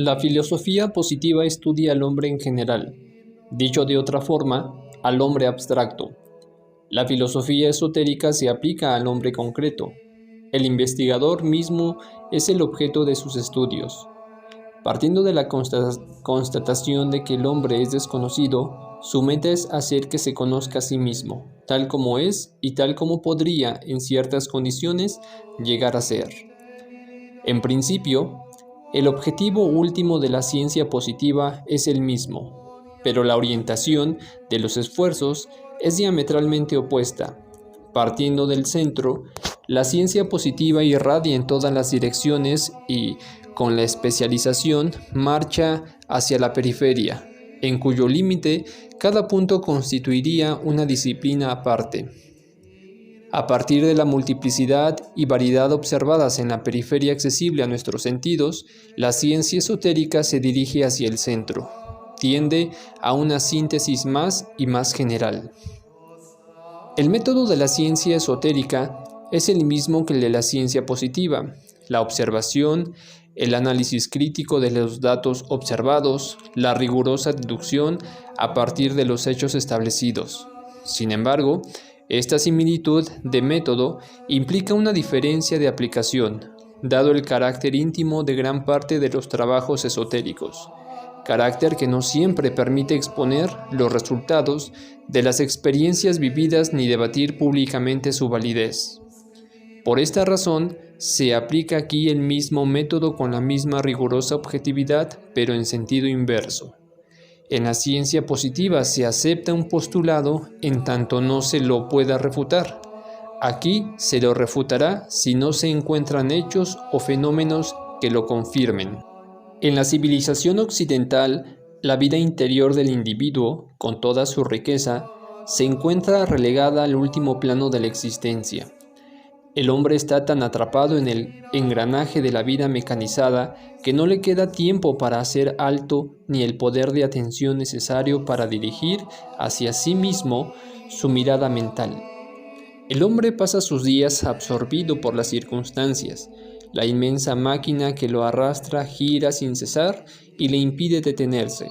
La filosofía positiva estudia al hombre en general, dicho de otra forma, al hombre abstracto. La filosofía esotérica se aplica al hombre concreto. El investigador mismo es el objeto de sus estudios. Partiendo de la constatación de que el hombre es desconocido, su meta es hacer que se conozca a sí mismo, tal como es y tal como podría, en ciertas condiciones, llegar a ser. En principio, el objetivo último de la ciencia positiva es el mismo, pero la orientación de los esfuerzos es diametralmente opuesta. Partiendo del centro, la ciencia positiva irradia en todas las direcciones y, con la especialización, marcha hacia la periferia, en cuyo límite cada punto constituiría una disciplina aparte. A partir de la multiplicidad y variedad observadas en la periferia accesible a nuestros sentidos, la ciencia esotérica se dirige hacia el centro, tiende a una síntesis más y más general. El método de la ciencia esotérica es el mismo que el de la ciencia positiva: la observación, el análisis crítico de los datos observados, la rigurosa deducción a partir de los hechos establecidos. Sin embargo, esta similitud de método implica una diferencia de aplicación, dado el carácter íntimo de gran parte de los trabajos esotéricos, carácter que no siempre permite exponer los resultados de las experiencias vividas ni debatir públicamente su validez. Por esta razón, se aplica aquí el mismo método con la misma rigurosa objetividad, pero en sentido inverso. En la ciencia positiva se acepta un postulado en tanto no se lo pueda refutar. Aquí se lo refutará si no se encuentran hechos o fenómenos que lo confirmen. En la civilización occidental, la vida interior del individuo, con toda su riqueza, se encuentra relegada al último plano de la existencia. El hombre está tan atrapado en el engranaje de la vida mecanizada que no le queda tiempo para hacer alto ni el poder de atención necesario para dirigir hacia sí mismo su mirada mental. El hombre pasa sus días absorbido por las circunstancias. La inmensa máquina que lo arrastra gira sin cesar y le impide detenerse,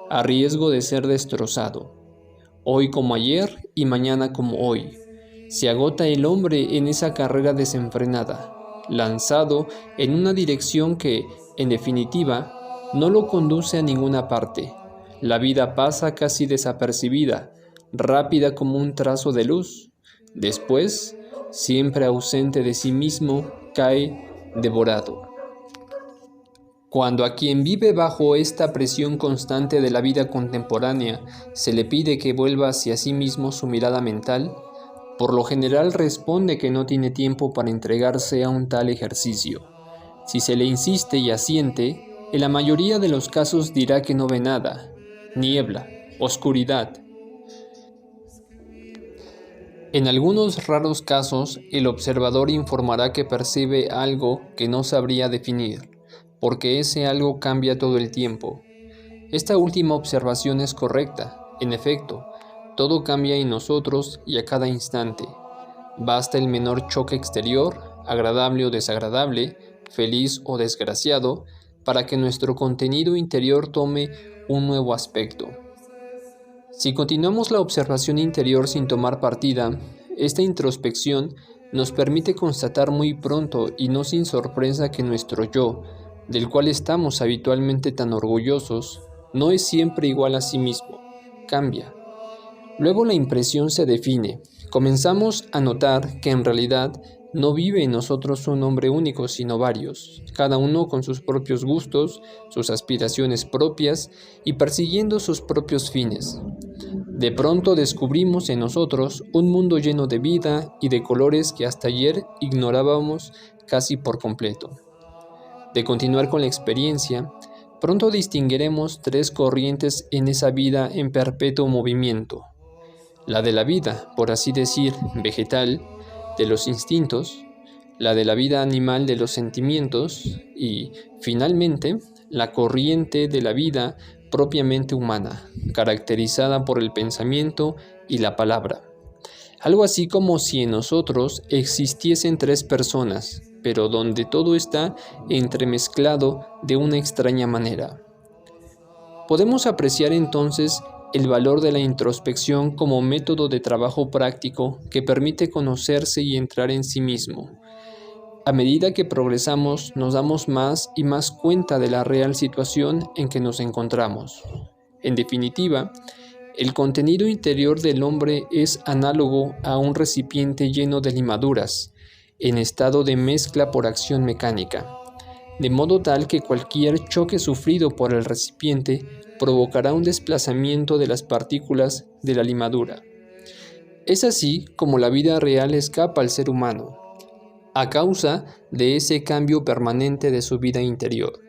a riesgo de ser destrozado. Hoy como ayer y mañana como hoy. Se agota el hombre en esa carrera desenfrenada, lanzado en una dirección que, en definitiva, no lo conduce a ninguna parte. La vida pasa casi desapercibida, rápida como un trazo de luz. Después, siempre ausente de sí mismo, cae devorado. Cuando a quien vive bajo esta presión constante de la vida contemporánea se le pide que vuelva hacia sí mismo su mirada mental, por lo general responde que no tiene tiempo para entregarse a un tal ejercicio. Si se le insiste y asiente, en la mayoría de los casos dirá que no ve nada: niebla, oscuridad. En algunos raros casos, el observador informará que percibe algo que no sabría definir, porque ese algo cambia todo el tiempo. Esta última observación es correcta, en efecto. Todo cambia en nosotros y a cada instante. Basta el menor choque exterior, agradable o desagradable, feliz o desgraciado, para que nuestro contenido interior tome un nuevo aspecto. Si continuamos la observación interior sin tomar partida, esta introspección nos permite constatar muy pronto y no sin sorpresa que nuestro yo, del cual estamos habitualmente tan orgullosos, no es siempre igual a sí mismo, cambia. Luego la impresión se define. Comenzamos a notar que en realidad no vive en nosotros un hombre único, sino varios, cada uno con sus propios gustos, sus aspiraciones propias y persiguiendo sus propios fines. De pronto descubrimos en nosotros un mundo lleno de vida y de colores que hasta ayer ignorábamos casi por completo. De continuar con la experiencia, pronto distinguiremos tres corrientes en esa vida en perpetuo movimiento: la de la vida, por así decir, vegetal, de los instintos; la de la vida animal, de los sentimientos; y, finalmente, la corriente de la vida propiamente humana, caracterizada por el pensamiento y la palabra. Algo así como si en nosotros existiesen tres personas, pero donde todo está entremezclado de una extraña manera. Podemos apreciar entonces el valor de la introspección como método de trabajo práctico que permite conocerse y entrar en sí mismo. A medida que progresamos, nos damos más y más cuenta de la real situación en que nos encontramos. En definitiva, el contenido interior del hombre es análogo a un recipiente lleno de limaduras, en estado de mezcla por acción mecánica, de modo tal que cualquier choque sufrido por el recipiente provocará un desplazamiento de las partículas de la limadura. Es así como la vida real escapa al ser humano, a causa de ese cambio permanente de su vida interior.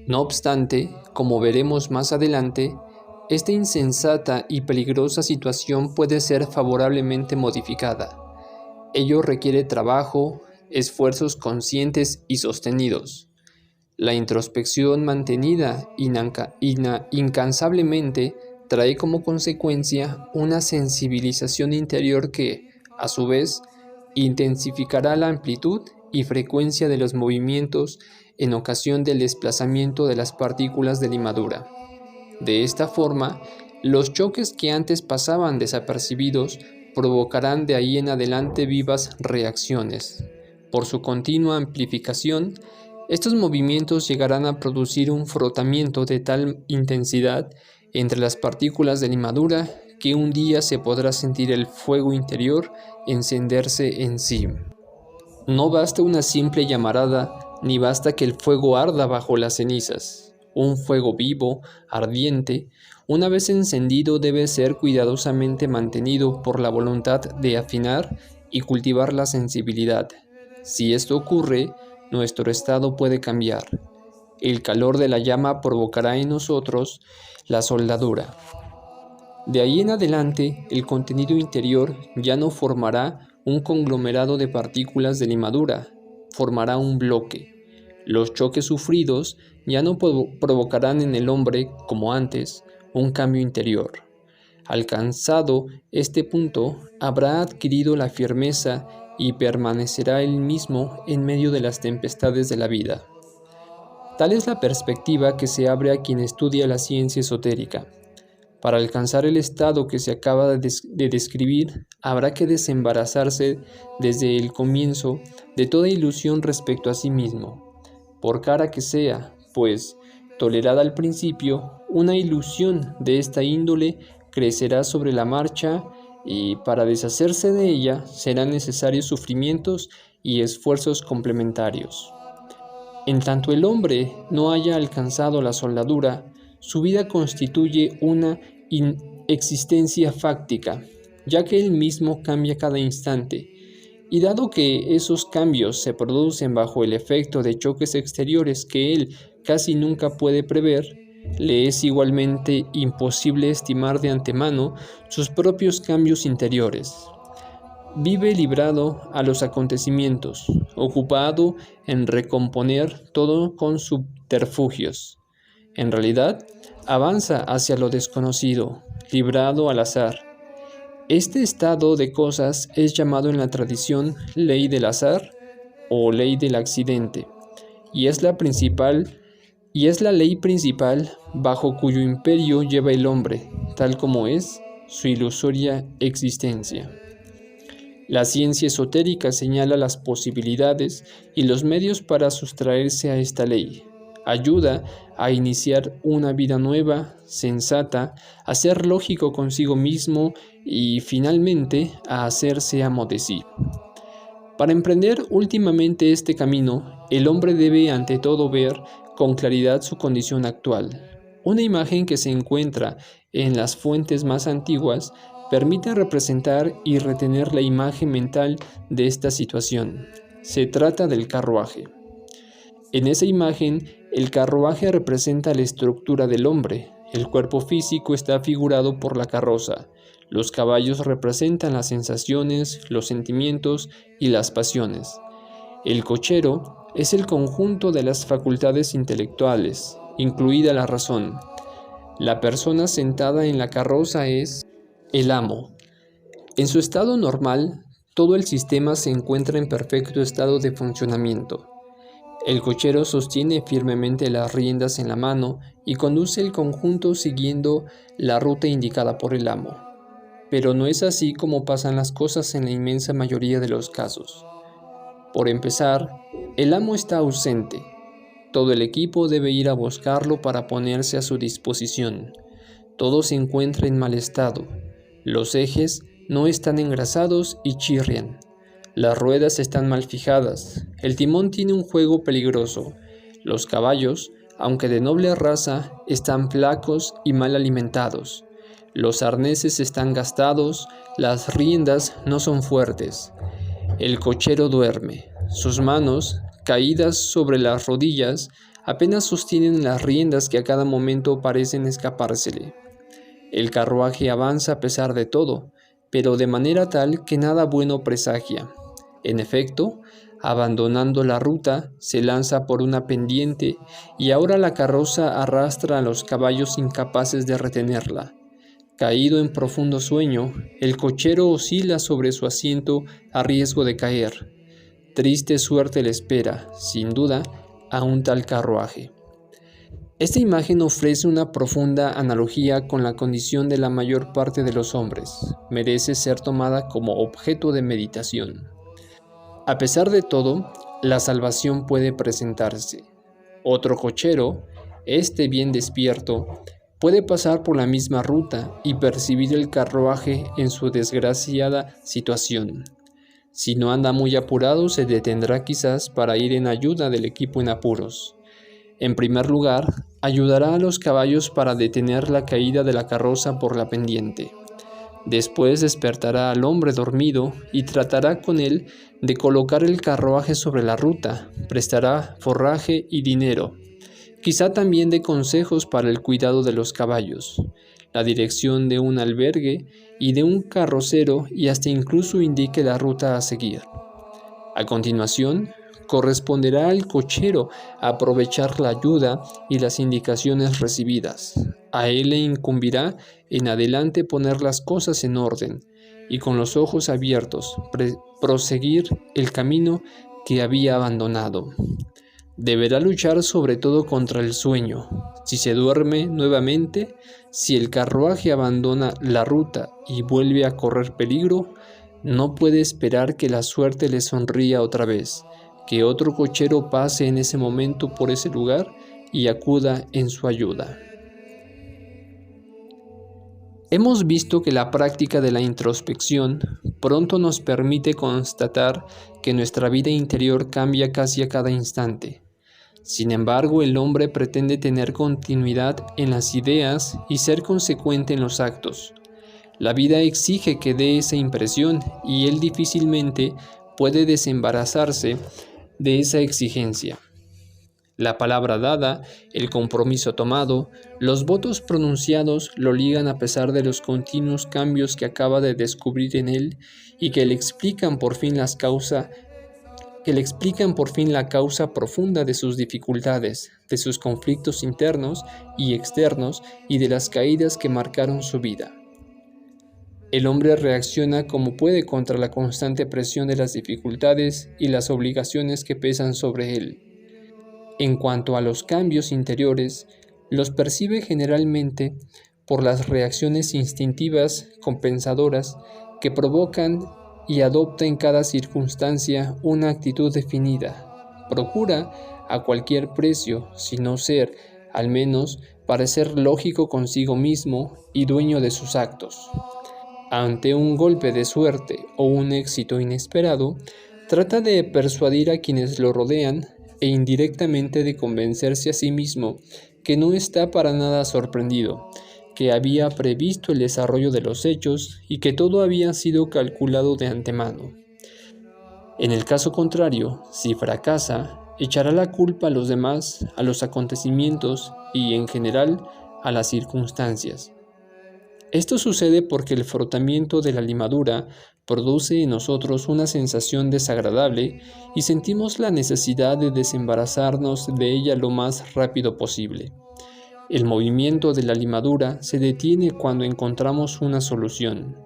No obstante, como veremos más adelante, esta insensata y peligrosa situación puede ser favorablemente modificada. Ello requiere trabajo, esfuerzos conscientes y sostenidos. La introspección mantenida incansablemente trae como consecuencia una sensibilización interior que, a su vez, intensificará la amplitud y frecuencia de los movimientos en ocasión del desplazamiento de las partículas de limadura. De esta forma, los choques que antes pasaban desapercibidos provocarán de ahí en adelante vivas reacciones. Por su continua amplificación, estos movimientos llegarán a producir un frotamiento de tal intensidad entre las partículas de limadura que un día se podrá sentir el fuego interior encenderse en sí. No basta una simple llamarada, ni basta que el fuego arda bajo las cenizas. Un fuego vivo, ardiente, una vez encendido debe ser cuidadosamente mantenido por la voluntad de afinar y cultivar la sensibilidad. Si esto ocurre, nuestro estado puede cambiar. El calor de la llama provocará en nosotros la soldadura. De ahí en adelante, el contenido interior ya no formará un conglomerado de partículas de limadura, formará un bloque. Los choques sufridos ya no provocarán en el hombre, como antes, un cambio interior. Alcanzado este punto, habrá adquirido la firmeza y permanecerá él mismo en medio de las tempestades de la vida. Tal es la perspectiva que se abre a quien estudia la ciencia esotérica. Para alcanzar el estado que se acaba de describir, habrá que desembarazarse desde el comienzo de toda ilusión respecto a sí mismo, por cara que sea, pues, tolerada al principio, una ilusión de esta índole crecerá sobre la marcha y para deshacerse de ella serán necesarios sufrimientos y esfuerzos complementarios. En tanto el hombre no haya alcanzado la soldadura, su vida constituye una existencia fáctica, ya que él mismo cambia cada instante, y dado que esos cambios se producen bajo el efecto de choques exteriores que él casi nunca puede prever, le es igualmente imposible estimar de antemano sus propios cambios interiores. Vive librado a los acontecimientos, ocupado en recomponer todo con subterfugios. En realidad, avanza hacia lo desconocido, librado al azar. Este estado de cosas es llamado en la tradición ley del azar o ley del accidente, y es la ley principal bajo cuyo imperio lleva el hombre, tal como es su ilusoria existencia. La ciencia esotérica señala las posibilidades y los medios para sustraerse a esta ley. Ayuda a iniciar una vida nueva, sensata, a ser lógico consigo mismo y finalmente a hacerse amo de sí. Para emprender últimamente este camino, el hombre debe ante todo ver con claridad su condición actual. Una imagen que se encuentra en las fuentes más antiguas permite representar y retener la imagen mental de esta situación. Se trata del carruaje. En esa imagen, el carruaje representa la estructura del hombre. El cuerpo físico está figurado por la carroza. Los caballos representan las sensaciones, los sentimientos y las pasiones. El cochero es el conjunto de las facultades intelectuales, incluida la razón. La persona sentada en la carroza es el amo. En su estado normal, todo el sistema se encuentra en perfecto estado de funcionamiento. El cochero sostiene firmemente las riendas en la mano y conduce el conjunto siguiendo la ruta indicada por el amo. Pero no es así como pasan las cosas en la inmensa mayoría de los casos. Por empezar, el amo está ausente. Todo el equipo debe ir a buscarlo para ponerse a su disposición. Todo se encuentra en mal estado. Los ejes no están engrasados y chirrian. Las ruedas están mal fijadas. El timón tiene un juego peligroso. Los caballos, aunque de noble raza, están flacos y mal alimentados. Los arneses están gastados, las riendas no son fuertes. El cochero duerme. Sus manos, caídas sobre las rodillas, apenas sostienen las riendas que a cada momento parecen escapársele. El carruaje avanza a pesar de todo, pero de manera tal que nada bueno presagia. En efecto, abandonando la ruta, se lanza por una pendiente y ahora la carroza arrastra a los caballos incapaces de retenerla. Caído en profundo sueño, el cochero oscila sobre su asiento a riesgo de caer. Triste suerte le espera, sin duda, a un tal carruaje. Esta imagen ofrece una profunda analogía con la condición de la mayor parte de los hombres. Merece ser tomada como objeto de meditación. A pesar de todo, la salvación puede presentarse. Otro cochero, este bien despierto, puede pasar por la misma ruta y percibir el carruaje en su desgraciada situación. Si no anda muy apurado, se detendrá quizás para ir en ayuda del equipo en apuros. En primer lugar, ayudará a los caballos para detener la caída de la carroza por la pendiente. Después despertará al hombre dormido y tratará con él de colocar el carruaje sobre la ruta, prestará forraje y dinero. Quizá también dé consejos para el cuidado de los caballos, la dirección de un albergue y de un carrocero y hasta incluso indique la ruta a seguir. A continuación, corresponderá al cochero aprovechar la ayuda y las indicaciones recibidas. A él le incumbirá en adelante poner las cosas en orden y con los ojos abiertos proseguir el camino que había abandonado. Deberá luchar sobre todo contra el sueño. Si se duerme nuevamente, si el carruaje abandona la ruta y vuelve a correr peligro, no puede esperar que la suerte le sonría otra vez, que otro cochero pase en ese momento por ese lugar y acuda en su ayuda. Hemos visto que la práctica de la introspección pronto nos permite constatar que nuestra vida interior cambia casi a cada instante. Sin embargo, el hombre pretende tener continuidad en las ideas y ser consecuente en los actos. La vida exige que dé esa impresión y él difícilmente puede desembarazarse de esa exigencia. La palabra dada, el compromiso tomado, los votos pronunciados lo ligan a pesar de los continuos cambios que acaba de descubrir en él y que le explican por fin la causa profunda de sus dificultades, de sus conflictos internos y externos y de las caídas que marcaron su vida. El hombre reacciona como puede contra la constante presión de las dificultades y las obligaciones que pesan sobre él. En cuanto a los cambios interiores, los percibe generalmente por las reacciones instintivas compensadoras que provocan y adopta en cada circunstancia una actitud definida. Procura a cualquier precio, si no ser, al menos, parecer lógico consigo mismo y dueño de sus actos. Ante un golpe de suerte o un éxito inesperado, trata de persuadir a quienes lo rodean e indirectamente de convencerse a sí mismo que no está para nada sorprendido, que había previsto el desarrollo de los hechos y que todo había sido calculado de antemano. En el caso contrario, si fracasa, echará la culpa a los demás, a los acontecimientos y, en general, a las circunstancias. Esto sucede porque el frotamiento de la limadura produce en nosotros una sensación desagradable y sentimos la necesidad de desembarazarnos de ella lo más rápido posible. El movimiento de la limadura se detiene cuando encontramos una solución.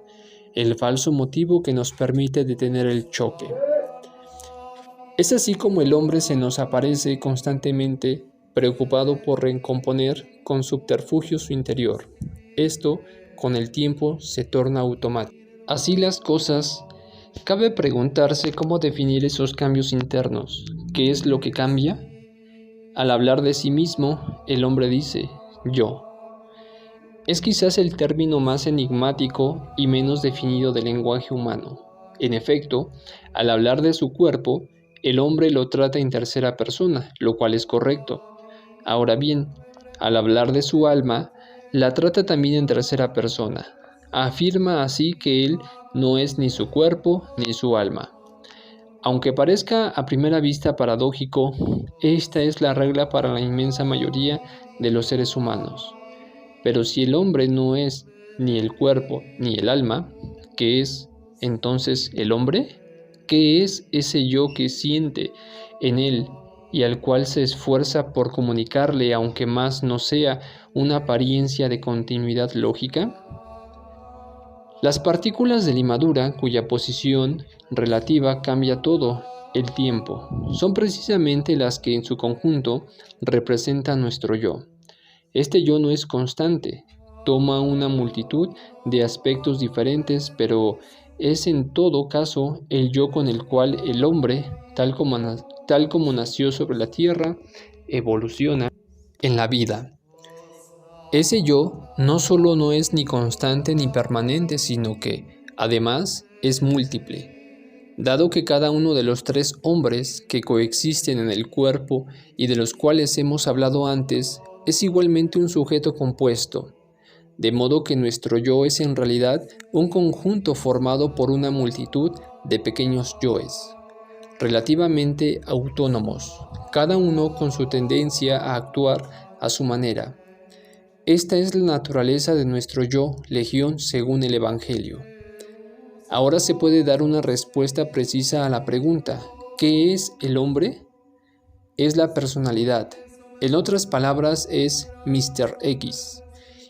el falso motivo que nos permite detener el choque. Es así como el hombre se nos aparece constantemente preocupado por recomponer con subterfugio su interior. Esto, con el tiempo, se torna automático. Así las cosas, cabe preguntarse cómo definir esos cambios internos. ¿Qué es lo que cambia? Al hablar de sí mismo, el hombre dice, yo. Es quizás el término más enigmático y menos definido del lenguaje humano. En efecto, al hablar de su cuerpo, el hombre lo trata en tercera persona, lo cual es correcto. Ahora bien, al hablar de su alma, la trata también en tercera persona. Afirma así que él no es ni su cuerpo ni su alma. Aunque parezca a primera vista paradójico, esta es la regla para la inmensa mayoría de los seres humanos. Pero si el hombre no es ni el cuerpo ni el alma, ¿qué es entonces el hombre? ¿Qué es ese yo que siente en él y al cual se esfuerza por comunicarle, aunque más no sea una apariencia de continuidad lógica? Las partículas de limadura, cuya posición relativa cambia todo el tiempo, son precisamente las que en su conjunto representan nuestro yo. Este yo no es constante, toma una multitud de aspectos diferentes, pero es en todo caso el yo con el cual el hombre, tal como nació sobre la tierra, evoluciona en la vida. Ese yo no solo no es ni constante ni permanente, sino que, además, es múltiple. Dado que cada uno de los tres hombres que coexisten en el cuerpo y de los cuales hemos hablado antes, es igualmente un sujeto compuesto, de modo que nuestro yo es en realidad un conjunto formado por una multitud de pequeños yoes, relativamente autónomos, cada uno con su tendencia a actuar a su manera. Esta es la naturaleza de nuestro yo, legión, según el Evangelio. Ahora se puede dar una respuesta precisa a la pregunta, ¿qué es el hombre? Es la personalidad. En otras palabras, es Mr. X,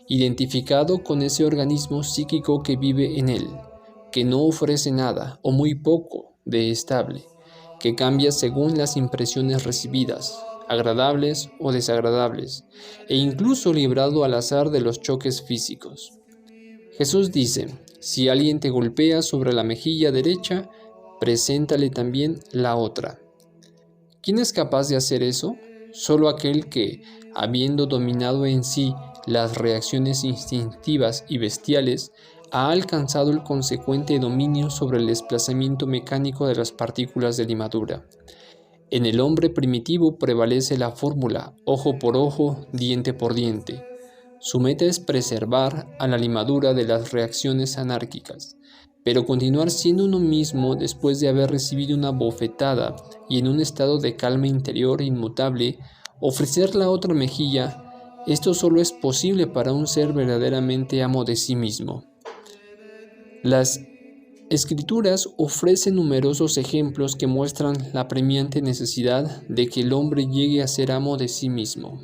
identificado con ese organismo psíquico que vive en él, que no ofrece nada o muy poco de estable, que cambia según las impresiones recibidas, agradables o desagradables, e incluso librado al azar de los choques físicos. Jesús dice, si alguien te golpea sobre la mejilla derecha, preséntale también la otra. ¿Quién es capaz de hacer eso? Solo aquel que, habiendo dominado en sí las reacciones instintivas y bestiales, ha alcanzado el consecuente dominio sobre el desplazamiento mecánico de las partículas de limadura. En el hombre primitivo prevalece la fórmula ojo por ojo, diente por diente. Su meta es preservar a la limadura de las reacciones anárquicas, pero continuar siendo uno mismo después de haber recibido una bofetada y en un estado de calma interior inmutable, ofrecer la otra mejilla. Esto solo es posible para un ser verdaderamente amo de sí mismo. Las Escrituras ofrecen numerosos ejemplos que muestran la apremiante necesidad de que el hombre llegue a ser amo de sí mismo.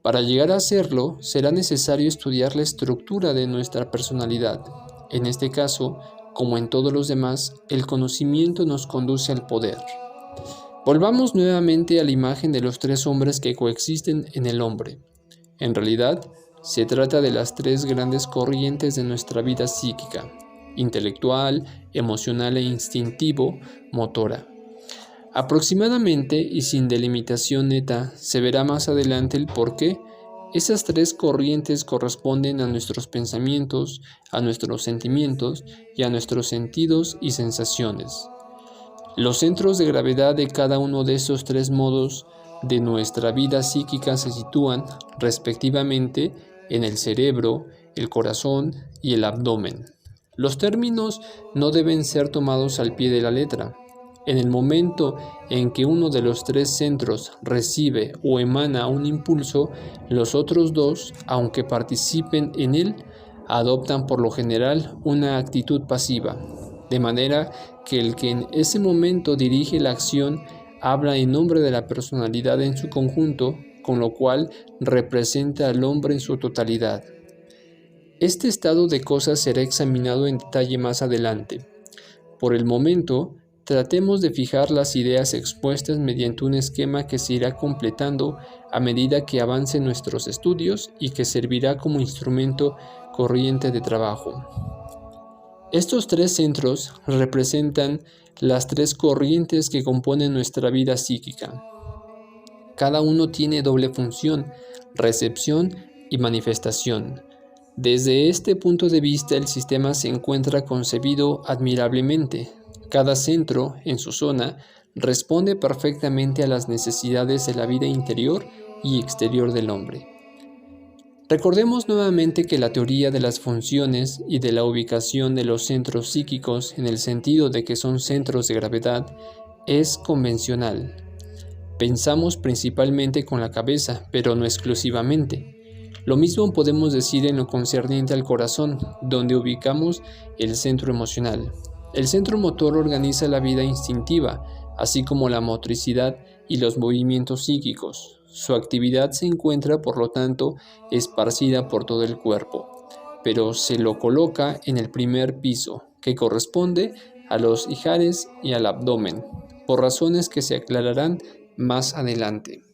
Para llegar a hacerlo, será necesario estudiar la estructura de nuestra personalidad. En este caso, como en todos los demás, el conocimiento nos conduce al poder. Volvamos nuevamente a la imagen de los tres hombres que coexisten en el hombre. En realidad, se trata de las tres grandes corrientes de nuestra vida psíquica: intelectual, emocional e instintivo-motora. Aproximadamente y sin delimitación neta, se verá más adelante el por qué esas tres corrientes corresponden a nuestros pensamientos, a nuestros sentimientos y a nuestros sentidos y sensaciones. Los centros de gravedad de cada uno de estos tres modos de nuestra vida psíquica se sitúan, respectivamente, en el cerebro, el corazón y el abdomen. Los términos no deben ser tomados al pie de la letra. En el momento en que uno de los tres centros recibe o emana un impulso, los otros dos, aunque participen en él, adoptan por lo general una actitud pasiva, de manera que el que en ese momento dirige la acción habla en nombre de la personalidad en su conjunto, con lo cual representa al hombre en su totalidad. Este estado de cosas será examinado en detalle más adelante. Por el momento, tratemos de fijar las ideas expuestas mediante un esquema que se irá completando a medida que avancen nuestros estudios y que servirá como instrumento corriente de trabajo. Estos tres centros representan las tres corrientes que componen nuestra vida psíquica. Cada uno tiene doble función, recepción y manifestación. Desde este punto de vista, el sistema se encuentra concebido admirablemente. Cada centro, en su zona, responde perfectamente a las necesidades de la vida interior y exterior del hombre. Recordemos nuevamente que la teoría de las funciones y de la ubicación de los centros psíquicos, en el sentido de que son centros de gravedad, es convencional. Pensamos principalmente con la cabeza, pero no exclusivamente. Lo mismo podemos decir en lo concerniente al corazón, donde ubicamos el centro emocional. El centro motor organiza la vida instintiva, así como la motricidad y los movimientos psíquicos. Su actividad se encuentra, por lo tanto, esparcida por todo el cuerpo, pero se lo coloca en el primer piso, que corresponde a los ijares y al abdomen, por razones que se aclararán más adelante.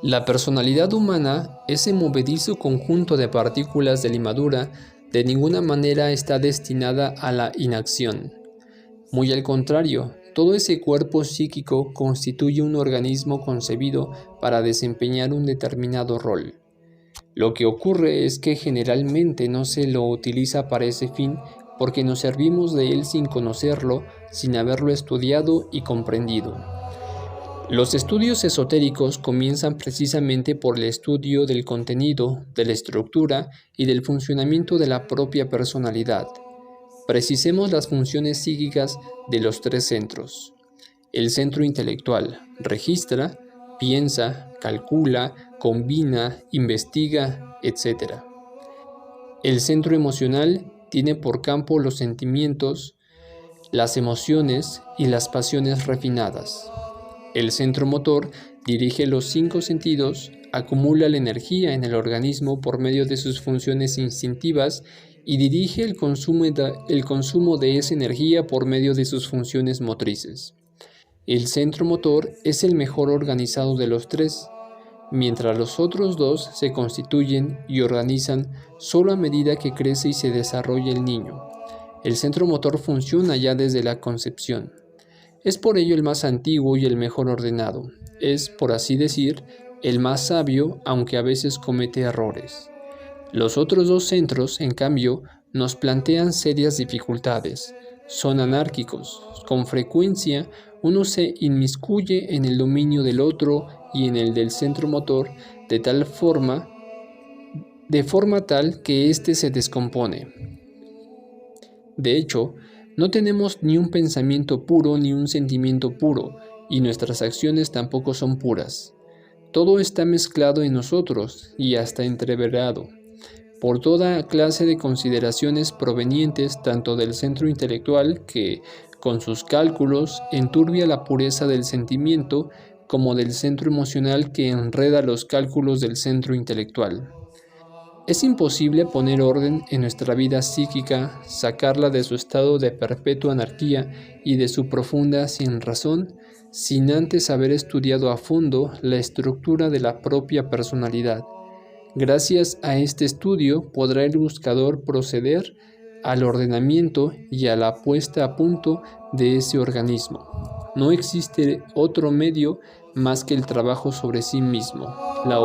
La personalidad humana, ese movedizo conjunto de partículas de limadura, de ninguna manera está destinada a la inacción. Muy al contrario, todo ese cuerpo psíquico constituye un organismo concebido para desempeñar un determinado rol. Lo que ocurre es que generalmente no se lo utiliza para ese fin porque nos servimos de él sin conocerlo, sin haberlo estudiado y comprendido. Los estudios esotéricos comienzan precisamente por el estudio del contenido, de la estructura y del funcionamiento de la propia personalidad. Precisemos las funciones psíquicas de los tres centros. El centro intelectual registra, piensa, calcula, combina, investiga, etc. El centro emocional tiene por campo los sentimientos, las emociones y las pasiones refinadas. El centro motor dirige los 5 sentidos, acumula la energía en el organismo por medio de sus funciones instintivas y dirige el consumo de esa energía por medio de sus funciones motrices. El centro motor es el mejor organizado de los tres, mientras los otros dos se constituyen y organizan solo a medida que crece y se desarrolla el niño. El centro motor funciona ya desde la concepción. Es por ello el más antiguo y el mejor ordenado. Es, por así decir, el más sabio, aunque a veces comete errores. Los otros dos centros, en cambio, nos plantean serias dificultades. Son anárquicos. Con frecuencia, uno se inmiscuye en el dominio del otro y en el del centro motor de forma tal que éste se descompone. De hecho, no tenemos ni un pensamiento puro ni un sentimiento puro, y nuestras acciones tampoco son puras. Todo está mezclado en nosotros y hasta entreverado por toda clase de consideraciones provenientes tanto del centro intelectual que, con sus cálculos, enturbia la pureza del sentimiento, como del centro emocional que enreda los cálculos del centro intelectual. Es imposible poner orden en nuestra vida psíquica, sacarla de su estado de perpetua anarquía y de su profunda sinrazón, sin antes haber estudiado a fondo la estructura de la propia personalidad. Gracias a este estudio podrá el buscador proceder al ordenamiento y a la puesta a punto de ese organismo. No existe otro medio más que el trabajo sobre sí mismo, la